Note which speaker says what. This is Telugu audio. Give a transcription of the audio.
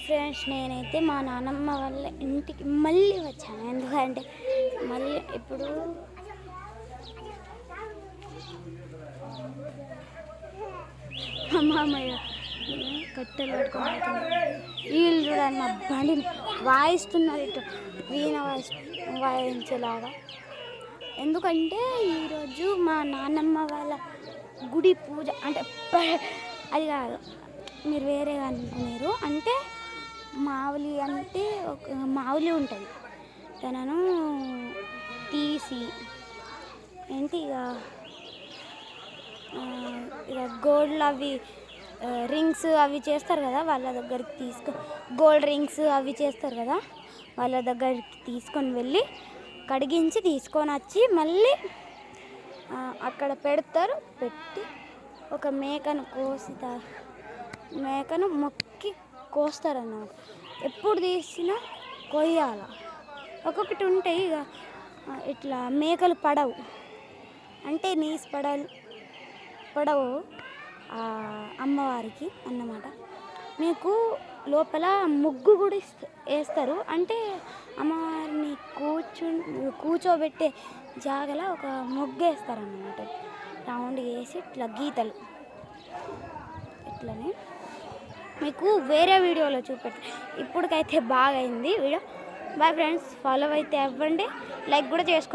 Speaker 1: ఫ్రెండ్స్, నేనైతే మా నాన్నమ్మ వాళ్ళ ఇంటికి మళ్ళీ వచ్చాను. ఎందుకంటే మళ్ళీ ఇప్పుడు మా మామయ్య కట్టెలు పట్టుకొని వీళ్ళు చూడండి మా బండిని వాయిస్తున్నారు, ఇటు వీణ వాయించేలాగా. ఎందుకంటే ఈరోజు మా నాన్నమ్మ వాళ్ళ గుడి పూజ. అంటే అది కాదు, మీరు వేరేగా అనుకున్నారు. అంటే మావులి అంటే ఒక మావులి ఉంటుంది, తనను తీసి ఏంటి ఇక గోల్డ్ అవి రింగ్స్ అవి చేస్తారు కదా, వాళ్ళ దగ్గరికి గోల్డ్ రింగ్స్ అవి చేస్తారు కదా, వాళ్ళ దగ్గరికి తీసుకొని వెళ్ళి కడిగించి తీసుకొని వచ్చి మళ్ళీ అక్కడ పెడతారు. పెట్టి ఒక మేకను మొక్కి కోస్తారన్నమాట. ఎప్పుడు తీసినా కొయ్యాల. ఒక్కొక్కటి ఉంటాయి ఇక ఇట్లా మేకలు పడవు, అంటే నీసు పడవు అమ్మవారికి అన్నమాట. మీకు లోపల ముగ్గు కూడా వేస్తారు. అంటే అమ్మవారిని కూర్చోబెట్టే జాగలో ఒక ముగ్గు వేస్తారన్నమాట. రౌండ్ వేసి ఇట్లా గీతలు ఇట్లనే మీకు వేరే వీడియోలో చూపెట్టి. ఇప్పటికైతే బాగా అయింది వీడియో. బాయ్ ఫ్రెండ్స్, ఫాలో అయితే అవ్వండి, లైక్ కూడా చేసుకోండి.